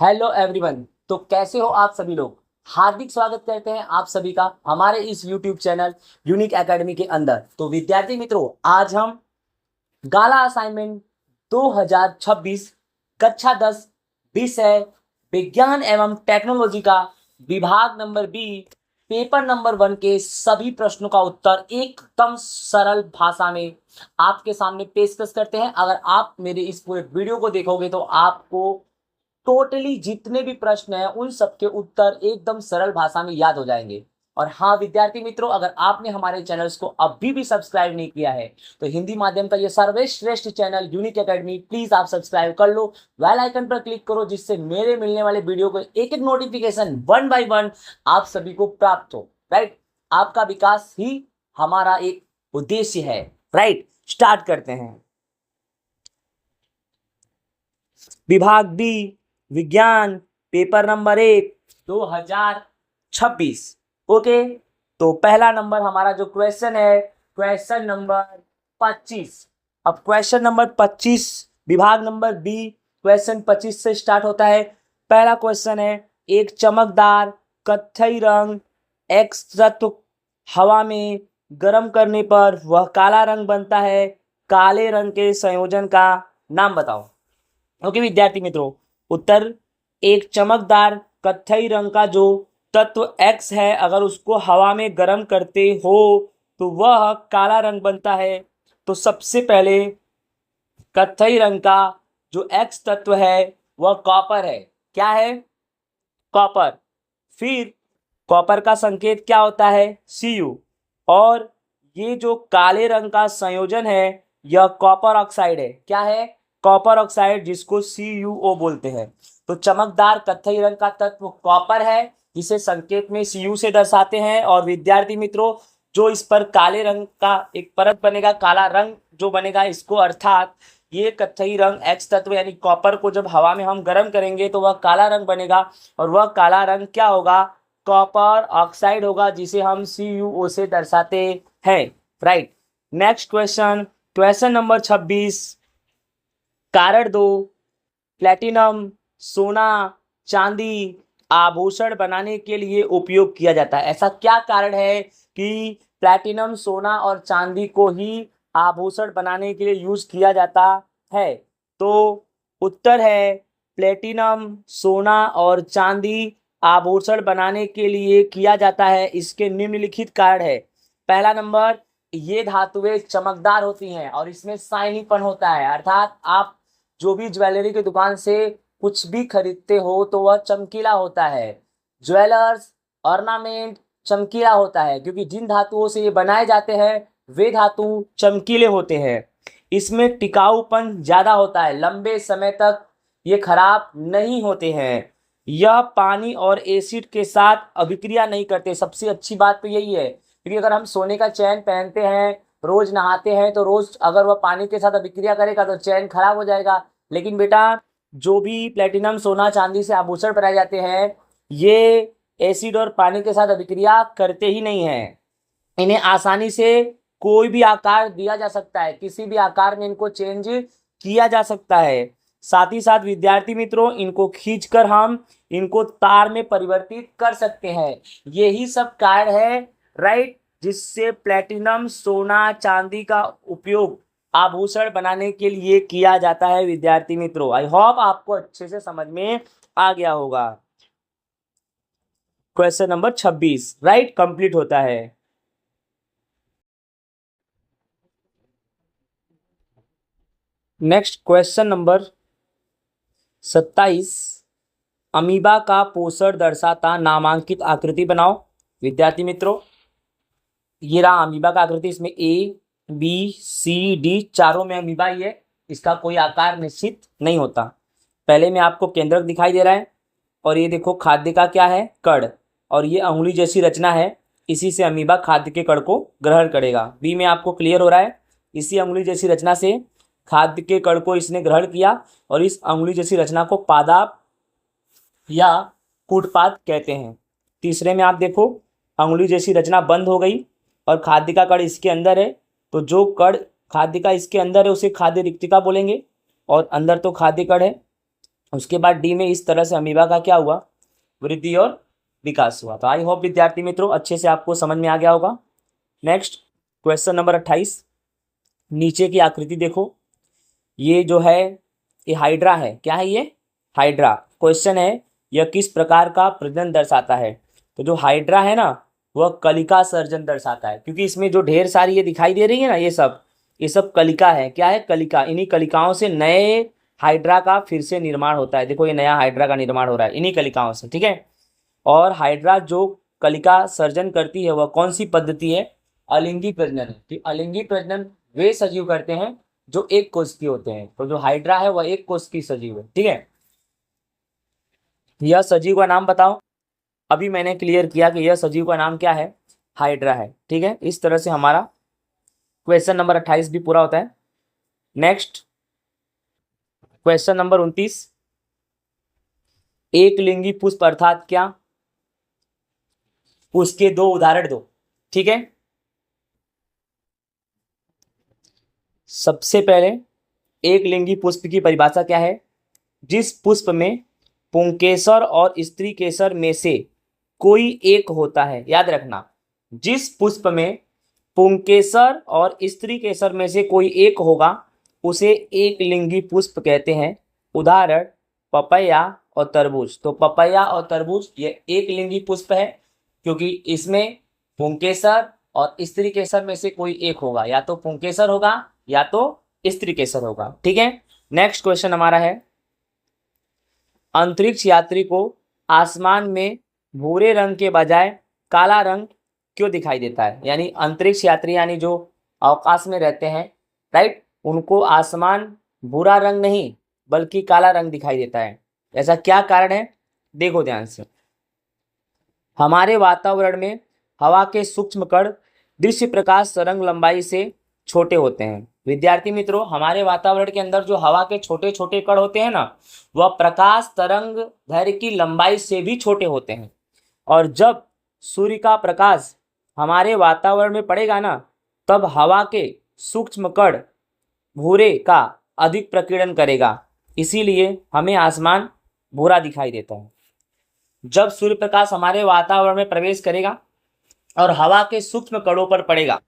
Hello everyone. तो कैसे हो आप सभी लोग। हार्दिक स्वागत करते हैं आप सभी का हमारे इस यूट्यूब चैनल यूनिक एकेडमी के अंदर। तो विद्यार्थी मित्रों, आज हम गाला असाइनमेंट 2026 कक्षा 10 विषय विज्ञान एवं टेक्नोलॉजी का विभाग नंबर बी पेपर नंबर 1 के सभी प्रश्नों का उत्तर एकदम सरल भाषा में आपके सामने पेशकश करते हैं। अगर आप मेरे इस पूरे वीडियो को देखोगे तो आपको टोटली जितने भी प्रश्न हैं उन सबके उत्तर एकदम सरल भाषा में याद हो जाएंगे। और हाँ विद्यार्थी मित्रों, अगर आपने हमारे चैनल्स को अभी भी सब्सक्राइब नहीं किया है तो हिंदी माध्यम का ये सर्वश्रेष्ठ चैनल यूनिक एकेडमी प्लीज आप सब्सक्राइब कर लो, बेल आइकन पर क्लिक करो, जिससे मेरे मिलने वाले वीडियो को एक एक नोटिफिकेशन 1 बाय 1 आप सभी को प्राप्त हो। राइट, आपका विकास ही हमारा एक उद्देश्य है। राइट, स्टार्ट करते हैं। विभाग बी विज्ञान पेपर नंबर 1 2026। ओके, तो पहला नंबर हमारा जो क्वेश्चन है क्वेश्चन नंबर 25। अब क्वेश्चन नंबर 25 विभाग नंबर बी क्वेश्चन 25 से स्टार्ट होता है। पहला क्वेश्चन है, एक चमकदार कत्थई रंग एक्स तत्व हवा में गर्म करने पर वह काला रंग बनता है, काले रंग के संयोजन का नाम बताओ। ओके विद्यार्थी मित्रों, उत्तर एक चमकदार कत्थई रंग का जो तत्व X है, अगर उसको हवा में गर्म करते हो तो वह काला रंग बनता है। तो सबसे पहले कत्थई रंग का जो X तत्व है वह कॉपर है। क्या है? कॉपर। फिर कॉपर का संकेत क्या होता है? Cu। और ये जो काले रंग का संयोजन है यह कॉपर ऑक्साइड है। क्या है? कॉपर ऑक्साइड, जिसको CuO बोलते हैं। तो चमकदार कत्थई रंग का तत्व कॉपर है, जिसे संकेत में Cu से दर्शाते हैं। और विद्यार्थी मित्रों, जो इस पर काले रंग का एक परत बनेगा, काला रंग जो बनेगा इसको, अर्थात ये कत्थई रंग X तत्व यानी कॉपर को जब हवा में हम गर्म करेंगे तो वह काला रंग बनेगा। और वह काला रंग क्या होगा? कॉपर ऑक्साइड होगा, जिसे हम CuO से दर्शाते हैं। Right, next question, question number 26। कारण 2, प्लेटिनम सोना चांदी आभूषण बनाने के लिए उपयोग किया जाता है। ऐसा क्या कारण है कि प्लैटिनम सोना और चांदी को ही आभूषण बनाने के लिए यूज किया जाता है? तो उत्तर है प्लेटिनम सोना और चांदी आभूषण बनाने के लिए किया जाता है। इसके निम्नलिखित कारण है। पहला नंबर, ये धातुएं चमकदार होती हैं और इसमें शाइनीपन होता है, अर्थात आप जो भी ज्वेलरी की दुकान से कुछ भी खरीदते हो तो वह चमकीला होता है। ज्वेलर्स ऑर्नामेंट चमकीला होता है, क्योंकि जिन धातुओं से ये बनाए जाते हैं वे धातु चमकीले होते हैं। इसमें टिकाऊपन ज़्यादा होता है, लंबे समय तक ये खराब नहीं होते हैं। यह पानी और एसिड के साथ अभिक्रिया नहीं करते। सबसे अच्छी बात तो यही है, क्योंकि अगर हम सोने का चैन पहनते हैं, रोज नहाते हैं, तो रोज अगर वह पानी के साथ अभिक्रिया करेगा तो चैन खराब हो जाएगा। लेकिन बेटा, जो भी प्लेटिनम सोना चांदी से आभूषण बनाए जाते हैं ये एसिड और पानी के साथ अभिक्रिया करते ही नहीं हैं। इन्हें आसानी से कोई भी आकार दिया जा सकता है, किसी भी आकार में इनको चेंज किया जा सकता है। साथ ही साथ विद्यार्थी मित्रों, इनको खींचकर हम इनको तार में परिवर्तित कर सकते हैं। यही सब कारण है, राइट, जिससे प्लेटिनम सोना चांदी का उपयोग आभूषण बनाने के लिए किया जाता है। विद्यार्थी मित्रों, आई होप आपको अच्छे से समझ में आ गया होगा। क्वेश्चन नंबर 26 राइट कंप्लीट होता है। नेक्स्ट क्वेश्चन नंबर 27, अमीबा का पोषण दर्शाता नामांकित आकृति बनाओ। विद्यार्थी मित्रों, ये रहा अमीबा का आकृति। इसमें ABCD चारों में अमीबा ही है, इसका कोई आकार निश्चित नहीं होता। पहले में आपको केंद्रक दिखाई दे रहा है, और ये देखो खाद्य का क्या है? कण, और ये अंगुली जैसी रचना है, इसी से अमीबा खाद्य के कण को ग्रहण करेगा। बी में आपको क्लियर हो रहा है, इसी अंगुली जैसी रचना से खाद्य के कण को इसने ग्रहण किया, और इस अंगुली जैसी रचना को पादाप या कूटपाद कहते हैं। तीसरे में आप देखो अंगुली जैसी रचना बंद हो गई और खाद्य का कण इसके अंदर है, तो जो कण खाद्य का इसके अंदर है उसे खाद्य रिक्तिका बोलेंगे, और अंदर तो खाद्य कण है। उसके बाद डी में इस तरह से अमीबा का क्या हुआ, वृद्धि और विकास हुआ। तो आई होप विद्यार्थी मित्रों अच्छे से आपको समझ में आ गया होगा। नेक्स्ट क्वेश्चन नंबर 28, नीचे की आकृति देखो, ये जो है ये हाइड्रा है। क्या है ये? हाइड्रा। क्वेश्चन है यह किस प्रकार का प्रजनन दर्शाता है? तो जो हाइड्रा है ना वह कलिका सर्जन दर्शाता है, क्योंकि इसमें जो ढेर सारी ये दिखाई दे रही है ना ये सब कलिका है। क्या है? कलिका। इन्हीं कलिकाओं से नए हाइड्रा का फिर से निर्माण होता है। देखो ये नया हाइड्रा का निर्माण हो रहा है इन्हीं कलिकाओं से, ठीक है। और हाइड्रा जो कलिका सर्जन करती है वह कौन सी पद्धति है? अलिंगी प्रजनन है। तो अलिंगी प्रजनन वे सजीव करते हैं जो एक कोष की होते हैं। तो जो हाइड्रा है वह एक कोष की सजीव है, ठीक है। यह सजीव का नाम बताओ। अभी मैंने क्लियर किया कि यह सजीव का नाम क्या है? हाइड्रा है, ठीक है। इस तरह से हमारा क्वेश्चन नंबर 28 भी पूरा होता है। नेक्स्ट क्वेश्चन नंबर 29, एक लिंगी पुष्प अर्थात क्या? उसके दो उदाहरण दो, ठीक है। सबसे पहले एक लिंगी पुष्प की परिभाषा क्या है? जिस पुष्प में पुंकेसर और स्त्री केसर में से कोई एक होता है। याद रखना, जिस पुष्प में पुंकेसर और स्त्री केसर में से कोई एक होगा उसे एक लिंगी पुष्प कहते हैं। उदाहरण पपैया और तरबूज। तो पपैया और तरबूज ये एक लिंगी पुष्प है, क्योंकि इसमें पुंकेसर और स्त्री केसर में से कोई एक होगा, या तो पुंकेसर होगा या तो स्त्री केसर होगा, ठीक है। नेक्स्ट क्वेश्चन हमारा है, अंतरिक्ष यात्री को आसमान में भूरे रंग के बजाय काला रंग क्यों दिखाई देता है? यानी अंतरिक्ष यात्री यानी जो अवकाश में रहते हैं, राइट, उनको आसमान भूरा रंग नहीं बल्कि काला रंग दिखाई देता है। ऐसा क्या कारण है? देखो ध्यान से। हमारे वातावरण में हवा के सूक्ष्म कण दृश्य प्रकाश तरंग लंबाई से छोटे होते हैं। विद्यार्थी मित्रों, हमारे वातावरण के अंदर जो हवा के छोटे छोटे कण होते हैं ना, वह प्रकाश तरंग दैर्घ्य की लंबाई से भी छोटे होते हैं। और जब सूर्य का प्रकाश हमारे वातावरण में पड़ेगा ना, तब हवा के सूक्ष्म कण भूरे का अधिक प्रकीर्णन करेगा, इसीलिए हमें आसमान भूरा दिखाई देता है। जब सूर्य प्रकाश हमारे वातावरण में प्रवेश करेगा और हवा के सूक्ष्म कणों पर पड़ेगा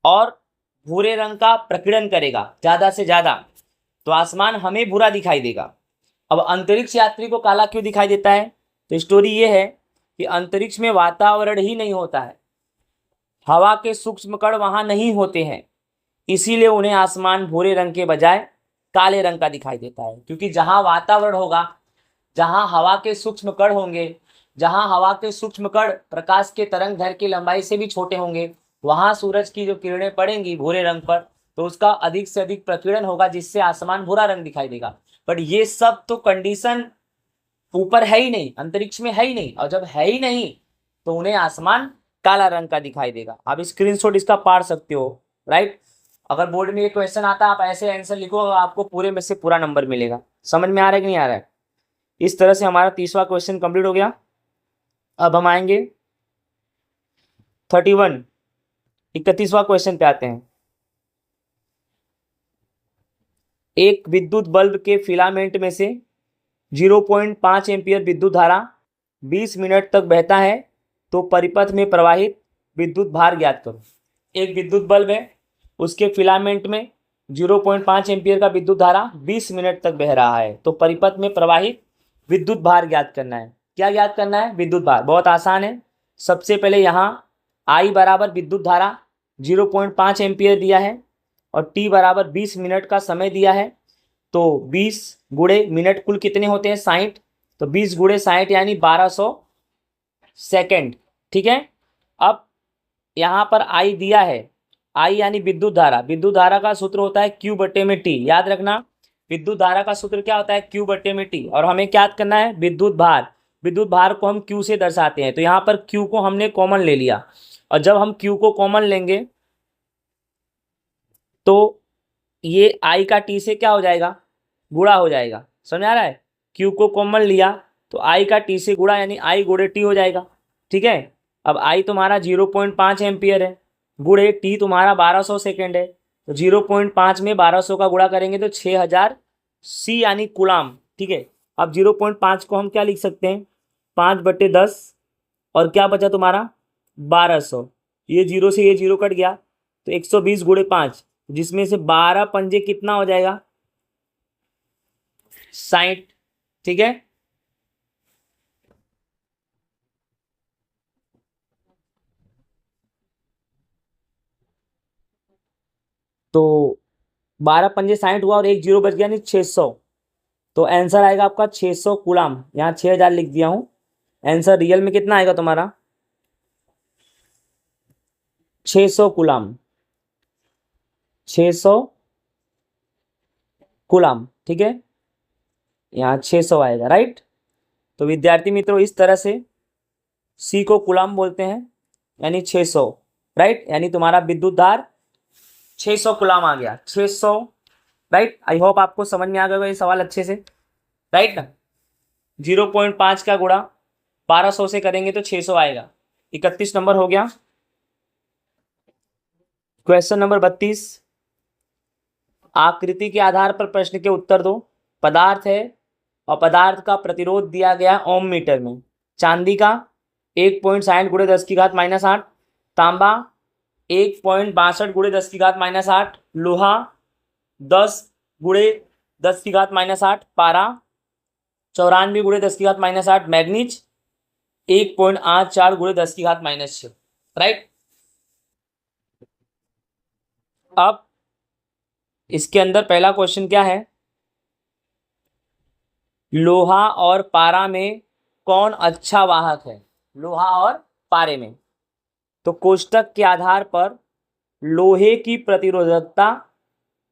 और भूरे रंग का प्रकीर्णन करेगा ज्यादा से ज्यादा, तो आसमान हमें भूरा दिखाई देगा। अब अंतरिक्ष यात्री को काला क्यों दिखाई देता है? तो स्टोरी ये है कि अंतरिक्ष में वातावरण ही नहीं होता है, हवा के सूक्ष्म कण वहां नहीं होते हैं, इसीलिए उन्हें आसमान भूरे रंग के बजाय काले रंग का दिखाई देता है। क्योंकि जहां वातावरण होगा, जहां हवा के सूक्ष्म कण होंगे, जहां हवा के सूक्ष्म कण प्रकाश के तरंग दैर्घ्य की लंबाई से भी छोटे होंगे, वहां सूरज की जो किरणें पड़ेंगी भूरे रंग पर, तो उसका अधिक से अधिक प्रकीर्णन होगा, जिससे आसमान भूरा रंग दिखाई देगा। बट ये सब तो कंडीशन ऊपर है ही नहीं, अंतरिक्ष में है ही नहीं, और जब है ही नहीं तो उन्हें आसमान काला रंग का दिखाई देगा। आप स्क्रीनशॉट इसका पाड़ सकते हो, राइट। अगर बोर्ड में ये क्वेश्चन आता है, आप ऐसे आंसर लिखो, आपको पूरे में से पूरा नंबर मिलेगा। समझ में आ रहा है कि नहीं आ रहा है? इस तरह से हमारा 30वां क्वेश्चन कंप्लीट हो गया। अब हम आएंगे 31वां क्वेश्चन पे आते हैं। एक विद्युत बल्ब के फिलामेंट में से 0.5 एम्पियर विद्युत धारा 20 मिनट तक बहता है, तो परिपथ में प्रवाहित विद्युत भार ज्ञात करो। एक विद्युत बल्ब है, उसके फिलामेंट में 0.5 एम्पियर का विद्युत धारा 20 मिनट तक बह रहा है, तो परिपथ में प्रवाहित विद्युत भार ज्ञात करना है। क्या ज्ञात करना है? विद्युत भार। बहुत आसान है। सबसे पहले यहाँ I बराबर विद्युत धारा 0.5 एम्पियर दिया है और T बराबर 20 मिनट का समय दिया है, तो 20 गुणे मिनट कुल कितने होते हैं? 60। तो 20 गुणे 60 यानी 1200 सेकेंड, ठीक है। अब यहाँ पर I दिया है, I यानी विद्युत धारा। विद्युत धारा का सूत्र होता है Q बटे में T। याद रखना, विद्युत धारा का सूत्र क्या होता है? Q बटे में T। और हमें क्या याद करना है? विद्युत भार। विद्युत भार को हम Q से दर्शाते हैं, तो यहाँ पर Q को हमने कॉमन ले लिया, और जब हम Q को कॉमन लेंगे तो ये I का T से क्या हो जाएगा? गुणा हो जाएगा। समझ आ रहा है? Q को कॉमन लिया तो I का T से गुणा, यानी I गुणे T हो जाएगा, ठीक है। अब I तुम्हारा 0.5 एम्पियर है, गुणे T तुम्हारा 1200 सेकेंड है, तो 0.5 में 1200 का गुणा करेंगे तो 6000 C यानी कूलाम, ठीक है। अब 0.5 को हम क्या लिख सकते हैं, 5/10, और क्या बचा तुम्हारा 1200। ये जीरो से ये जीरो कट गया तो 120 गुणे 5, जिसमें से 12 पंजे कितना हो जाएगा 60। ठीक है, तो 12 पंजे 60 हुआ और एक जीरो बच गया, नहीं 600। तो आंसर आएगा आपका 600 कूलाम। यहाँ 6000 लिख दिया हूँ। आंसर रियल में कितना आएगा तुम्हारा 600 कूलाम, 600 कूलाम। ठीक है, यहाँ 600 आएगा, राइट। तो विद्यार्थी मित्रों इस तरह से सी को कूलाम बोलते हैं, यानी 600, राइट। यानी तुम्हारा विद्युत धार 600 कूलाम आ गया, 600, राइट। आई होप आपको समझ में आ गया ये सवाल अच्छे से, राइट ना। 0.5 का गुणा 1200 से करेंगे तो 600 आएगा। 31 नंबर हो गया। क्वेश्चन नंबर 32, आकृति के आधार पर प्रश्न के उत्तर दो। पदार्थ है और पदार्थ का प्रतिरोध दिया गया ओम मीटर में। चांदी का 1.60 गुणे 10 की घात -8, तांबा 1.62 गुणे 10 की घात -8, लोहा 10 गुणे 10 की घात -8, पारा 94 गुणे 10 की घात -8, मैग्नीज 1.84 गुणे 10 की घात -6, राइट। अब इसके अंदर पहला क्वेश्चन क्या है, लोहा और पारा में कौन अच्छा वाहक है, लोहा और पारे में। तो कोष्टक के आधार पर लोहे की प्रतिरोधकता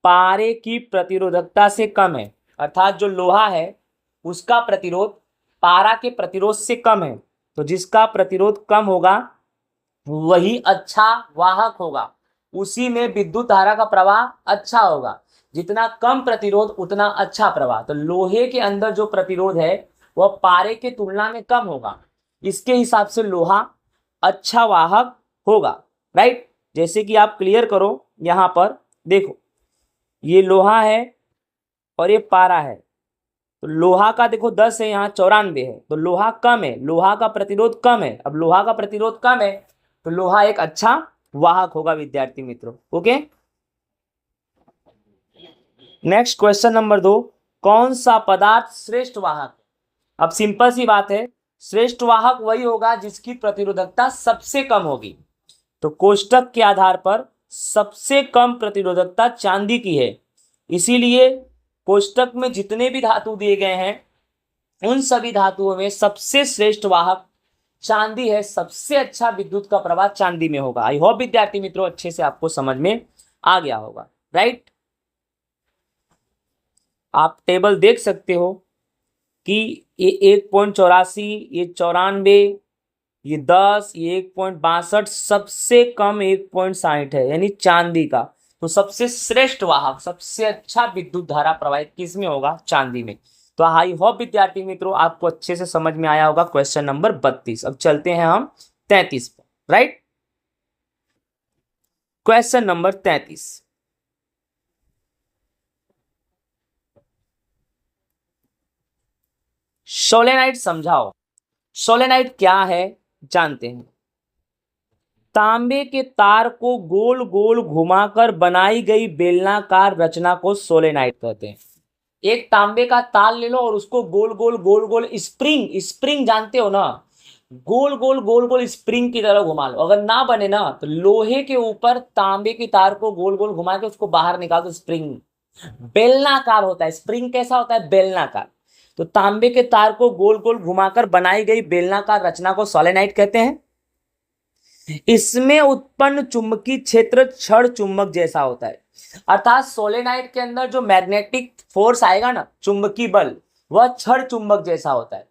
पारे की प्रतिरोधकता से कम है, अर्थात जो लोहा है उसका प्रतिरोध पारा के प्रतिरोध से कम है। तो जिसका प्रतिरोध कम होगा वही अच्छा वाहक होगा, उसी में विद्युत धारा का प्रवाह अच्छा होगा। जितना कम प्रतिरोध उतना अच्छा प्रवाह। तो लोहे के अंदर जो प्रतिरोध है वह पारे के तुलना में कम होगा, इसके हिसाब से लोहा अच्छा वाहक होगा, राइट। जैसे कि आप क्लियर करो, यहां पर देखो ये लोहा है और ये पारा है। तो लोहा का देखो 10 है, यहाँ 94 है, तो लोहा कम है, लोहा का प्रतिरोध कम है। अब लोहा का प्रतिरोध कम है तो लोहा एक अच्छा वाहक होगा विद्यार्थी मित्रों, ओके। नेक्स्ट क्वेश्चन नंबर 2, कौन सा पदार्थ श्रेष्ठ वाहक। अब सिंपल सी बात है, श्रेष्ठ वाहक वही होगा जिसकी प्रतिरोधकता सबसे कम होगी। तो कोष्टक के आधार पर सबसे कम प्रतिरोधकता चांदी की है, इसीलिए कोष्टक में जितने भी धातु दिए गए हैं उन सभी धातुओं में सबसे श्रेष्ठ वाहक चांदी है। सबसे अच्छा विद्युत का प्रवाह चांदी में होगा। आई होप विद्यार्थी मित्रों अच्छे से आपको समझ में आ गया होगा, राइट। आप टेबल देख सकते हो कि ये 1.84, ये 94, ये 10, ये 1.62, सबसे कम 1.60 है, यानी चांदी का। तो सबसे श्रेष्ठ वाहक, सबसे अच्छा विद्युत धारा प्रवाहित किस में होगा, चांदी में। तो आई होप विद्यार्थी मित्रों आपको अच्छे से समझ में आया होगा क्वेश्चन नंबर 32। अब चलते हैं हम 33 पर, राइट। क्वेश्चन नंबर 33, सोलेनाइड समझाओ। सोलेनाइड क्या है जानते हैं। तांबे के तार को गोल गोल घुमाकर बनाई गई बेलनाकार रचना को सोलेनाइड कहते हैं। एक तांबे का तार ले लो और उसको गोल गोल स्प्रिंग, स्प्रिंग जानते हो ना, गोल गोल स्प्रिंग की तरह घुमा लो। अगर ना बने ना तो लोहे के ऊपर तांबे के तार को गोल गोल घुमा के उसको बाहर निकाल दो, स्प्रिंग बेलनाकार होता है। स्प्रिंग कैसा होता है, बेलनाकार। तो तांबे के तार को गोल गोल घुमाकर बनाई गई बेलनाकार रचना को सोलेनाइड कहते हैं। इसमें उत्पन्न चुंबकीय क्षेत्र छड़ चुंबक जैसा होता है, अर्थात सोलेनाइड के अंदर जो मैग्नेटिक फोर्स आएगा ना, चुंबकीय बल, वह छड़ चुंबक जैसा होता है।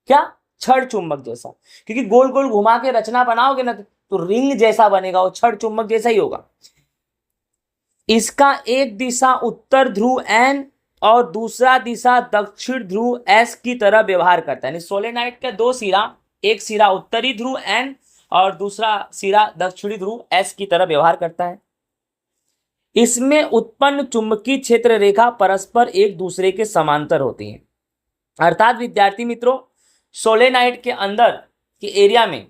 क्या, छड़ चुंबक जैसा। क्योंकि गोल गोल घुमा के रचना बनाओगे ना तो रिंग जैसा बनेगा, वो छड़ चुंबक जैसा ही होगा। इसका एक दिशा उत्तर ध्रुव एन और दूसरा दिशा दक्षिण ध्रुव एस की तरह व्यवहार करता है। सोलेनाइड का दो सिरा, एक सिरा उत्तरी ध्रुव एन और दूसरा सिरा दक्षिणी ध्रुव एस की तरह व्यवहार करता है। इसमें उत्पन्न चुंबकीय क्षेत्र रेखा परस्पर एक दूसरे के समांतर होती है। अर्थात विद्यार्थी मित्रों, सोलेनाइड के अंदर के एरिया में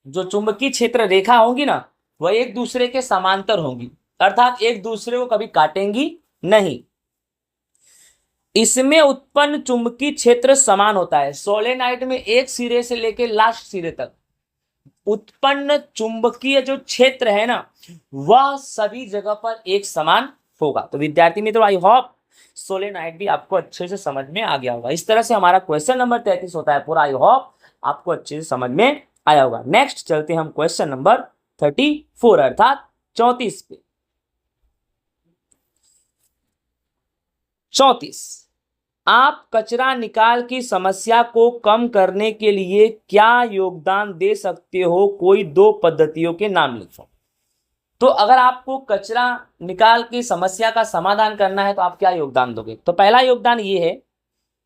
जो चुंबकीय क्षेत्र रेखा होंगी ना, वह एक दूसरे के समांतर होंगी, अर्थात एक दूसरे को कभी काटेंगी नहीं। इसमें उत्पन्न चुंबकीय क्षेत्र समान होता है। सोलेनाइड में एक सिरे से लेकर लास्ट सिरे तक उत्पन्न चुंबकीय जो क्षेत्र है ना, वह सभी जगह पर एक समान होगा। तो विद्यार्थी मित्रों, आई होप सोलेनाइड भी आपको अच्छे से समझ में आ गया होगा। इस तरह से हमारा क्वेश्चन नंबर 33 होता है पूरा। आई होप आपको अच्छे से समझ में आया होगा। नेक्स्ट चलते हैं हम क्वेश्चन नंबर 34 अर्थात 34 पे। 34, आप कचरा निकाल की समस्या को कम करने के लिए क्या योगदान दे सकते हो? कोई 2 पद्धतियों के नाम लिखो। तो अगर आपको कचरा निकाल की समस्या का समाधान करना है तो आप क्या योगदान दोगे? तो पहला योगदान ये है,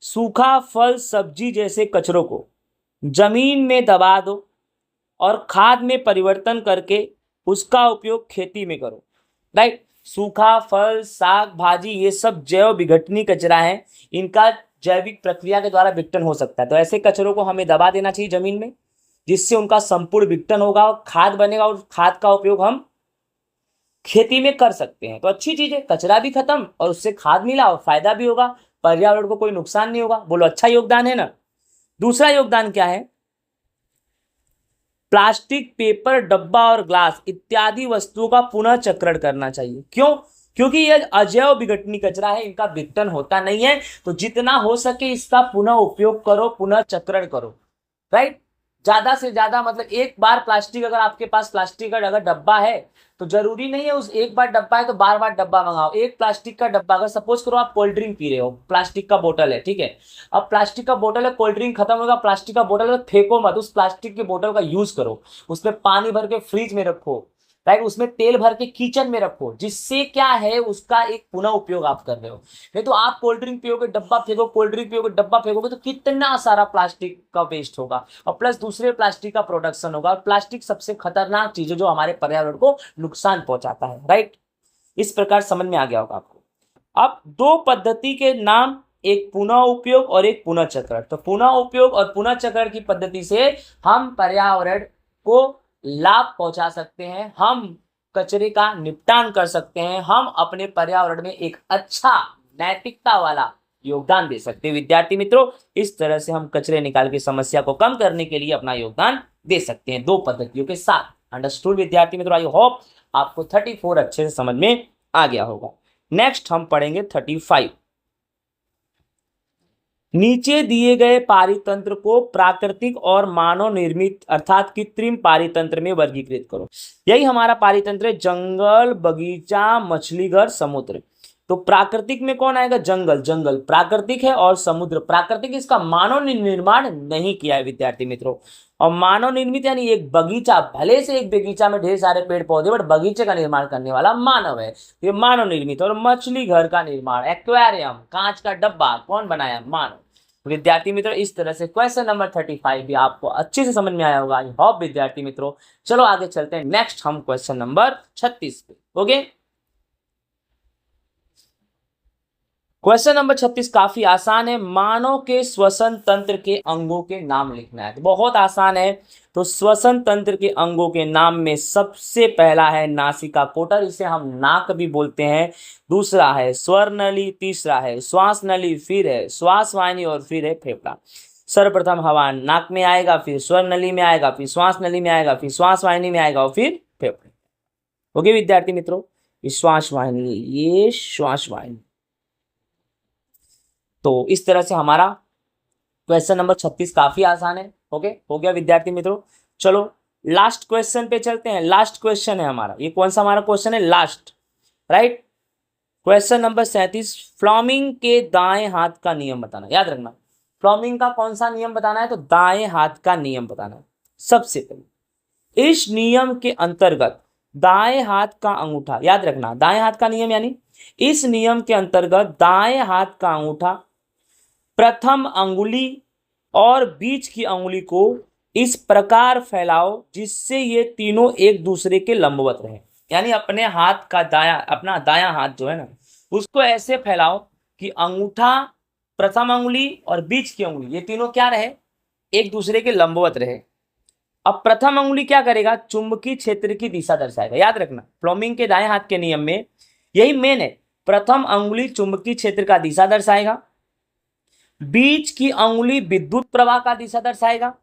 सूखा फल सब्जी जैसे कचरों को जमीन में दबा दो और खाद में परिवर्तन करके उसका उपयोग खेती में करो। राइट, सूखा फल साग भाजी ये सब जैव विघटनीय कचरा है, इनका जैविक प्रक्रिया के द्वारा विघटन हो सकता है। तो ऐसे कचरों को हमें दबा देना चाहिए जमीन में, जिससे उनका संपूर्ण विघटन होगा और खाद बनेगा और खाद का उपयोग हम खेती में कर सकते हैं। तो अच्छी चीज है, कचरा भी खत्म और उससे खाद मिला और फायदा भी होगा, पर्यावरण को कोई नुकसान नहीं होगा। बोलो अच्छा योगदान है ना। दूसरा योगदान क्या है? प्लास्टिक, पेपर, डब्बा और ग्लास इत्यादि वस्तुओं का पुनः चक्रण करना चाहिए। क्यों? क्योंकि यह अजैव विघटनीय कचरा है, इनका विघटन होता नहीं है। तो जितना हो सके इसका पुनः उपयोग करो, पुनः चक्रण करो। राइट, ज्यादा से ज्यादा, मतलब एक बार प्लास्टिक, अगर आपके पास प्लास्टिक का अगर डब्बा है तो जरूरी नहीं है उस एक बार डब्बा है तो बार बार डब्बा मंगाओ। एक प्लास्टिक का डब्बा, अगर सपोज करो आप कोल्ड ड्रिंक पी रहे हो, प्लास्टिक का बोतल है, ठीक है, अब प्लास्टिक का बोतल है, कोल्ड ड्रिंक खत्म होगा, प्लास्टिक का बोतल है, तो फेंको मत, उस प्लास्टिक के बोतल का यूज करो, उसमें पानी भर के फ्रिज में रखो, राइट, उसमें तेल भर के किचन में रखो, जिससे क्या है उसका एक पुनः उपयोग आप कर रहे हो। नहीं तो आप कोल्ड ड्रिंक पियोगे डब्बा फेंको, कोल्ड ड्रिंक पियोगे डब्बा फेंकोगे, तो कितना सारा प्लास्टिक का वेस्ट होगा और प्लस दूसरे प्लास्टिक का प्रोडक्शन होगा। और प्लास्टिक सबसे खतरनाक चीज है जो हमारे पर्यावरण को नुकसान पहुंचाता है। राइट, इस प्रकार समझ में आ गया होगा आपको। अब 2 पद्धति के नाम, एक पुनः उपयोग और एक पुनः चक्रण। तो पुनः उपयोग और पुनः चक्रण की पद्धति से हम पर्यावरण को लाभ पहुंचा सकते हैं, हम कचरे का निपटान कर सकते हैं, हम अपने पर्यावरण में एक अच्छा नैतिकता वाला योगदान दे सकते हैं। विद्यार्थी मित्रों, इस तरह से हम कचरे निकाल की समस्या को कम करने के लिए अपना योगदान दे सकते हैं 2 पद्धतियों के साथ। अंडरस्टूड विद्यार्थी मित्रों? आई होप आपको 34 अच्छे से समझ में आ गया होगा। नेक्स्ट हम पढ़ेंगे 35। नीचे दिए गए पारितंत्र को प्राकृतिक और मानव निर्मित अर्थात कृत्रिम पारितंत्र में वर्गीकृत करो। यही हमारा पारितंत्र है, जंगल, बगीचा, मछली घर, समुद्र। तो प्राकृतिक में कौन आएगा? जंगल, जंगल प्राकृतिक है, और समुद्र प्राकृतिक, इसका मानव निर्माण नहीं किया है विद्यार्थी मित्रों। और मानव निर्मित यानी एक बगीचा, भले से एक बगीचा में ढेर सारे पेड़ पौधे, बट बगीचे का निर्माण करने वाला मानव है, ये मानव निर्मित। और मछली घर का निर्माण, एक्वेरियम, कांच का डब्बा कौन बनाया? मानव। विद्यार्थी मित्रों, इस तरह से क्वेश्चन नंबर 35 भी आपको अच्छे से समझ में आया होगा। आई होप विद्यार्थी मित्रों। चलो आगे चलते हैं, नेक्स्ट हम क्वेश्चन नंबर 36 पे। ओके, क्वेश्चन नंबर 36 काफी आसान है। मानव के श्वसन तंत्र के अंगों के नाम लिखना है। तो बहुत आसान है। तो श्वसन तंत्र के अंगों के नाम में सबसे पहला है नासिका कोटर, इसे हम नाक भी बोलते हैं। दूसरा है स्वर नली, तीसरा है श्वास नली, फिर है श्वास वाहिनी और फिर है फेफड़ा। सर्वप्रथम हवा नाक में आएगा, फिर स्वर नली में आएगा, फिर श्वास नली में आएगा, फिर श्वास वाहिनी में आएगा और फिर फेफड़े। ओके विद्यार्थी मित्रों, श्वास वाहिनी, ये श्वास वाहिनी। तो इस तरह से हमारा क्वेश्चन नंबर 36 काफी आसान है। ओके, हो गया विद्यार्थी मित्रों। चलो लास्ट क्वेश्चन पे चलते हैं। लास्ट क्वेश्चन है हमारा, ये कौन सा हमारा क्वेश्चन है? Last, right. क्वेश्चन नंबर 37, फ्लॉमिंग के दाएं हाथ का नियम बताना। याद रखना, फ्लॉमिंग का कौन सा नियम बताना है? तो दाएं हाथ का नियम बताना है। सबसे पहले इस नियम के अंतर्गत दाएं हाथ का अंगूठा, याद रखना दाएं हाथ का नियम यानी इस नियम के अंतर्गत दाएं हाथ का अंगूठा प्रथम अंगुली और बीच की अंगुली को इस प्रकार फैलाओ जिससे ये तीनों एक दूसरे के लंबवत रहे। यानी अपने हाथ का अपना दायां हाथ जो है ना, उसको ऐसे फैलाओ कि अंगूठा प्रथम अंगुली और बीच की अंगुली ये तीनों क्या रहे, एक दूसरे के लंबवत रहे। अब प्रथम अंगुली क्या करेगा, चुंबकीय क्षेत्र की दिशा दर्शाएगा। याद रखना फ्लोमिंग के दाएं हाथ के नियम में यही मेन है, प्रथम अंगुली चुंबकीय क्षेत्र का दिशा दर्शाएगा, बीच की अंगुली विद्युत प्रवाह का दिशा दर्शाएगा,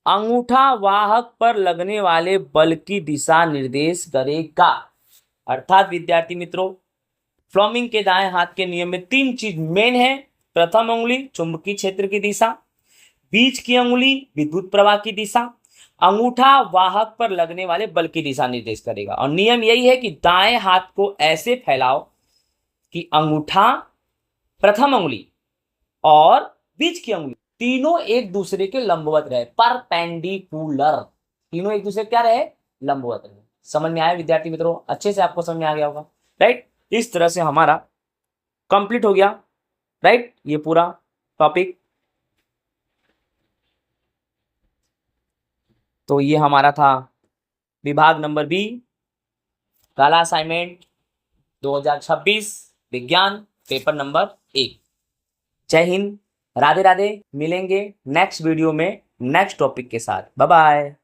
अंगूठा वाहक पर लगने वाले बल की दिशा निर्देश करेगा। अर्थात विद्यार्थी मित्रों, फ्लोमिंग के दाएं हाथ के नियम में तीन चीज मेन है, प्रथम अंगुली चुंबकीय क्षेत्र की दिशा, बीच की अंगुली विद्युत प्रवाह की दिशा, अंगूठा वाहक पर लगने वाले बल की दिशा निर्देश करेगा। और नियम यही है कि दाएं हाथ को ऐसे फैलाओ कि अंगूठा, प्रथम अंगुली और बीच की अंगुली तीनों एक दूसरे के लंबवत रहे, परपेंडिकुलर, तीनों एक दूसरे क्या रहे, लंबवत रहे। समझ में आया विद्यार्थी मित्रों, अच्छे से आपको समझ में आ गया होगा, राइट। इस तरह से हमारा कंप्लीट हो गया, राइट, ये पूरा टॉपिक। तो ये हमारा था विभाग नंबर बी, काला असाइनमेंट 2026 विज्ञान पेपर नंबर 1। जय हिंद, राधे राधे, मिलेंगे नेक्स्ट वीडियो में नेक्स्ट टॉपिक के साथ। Bye bye.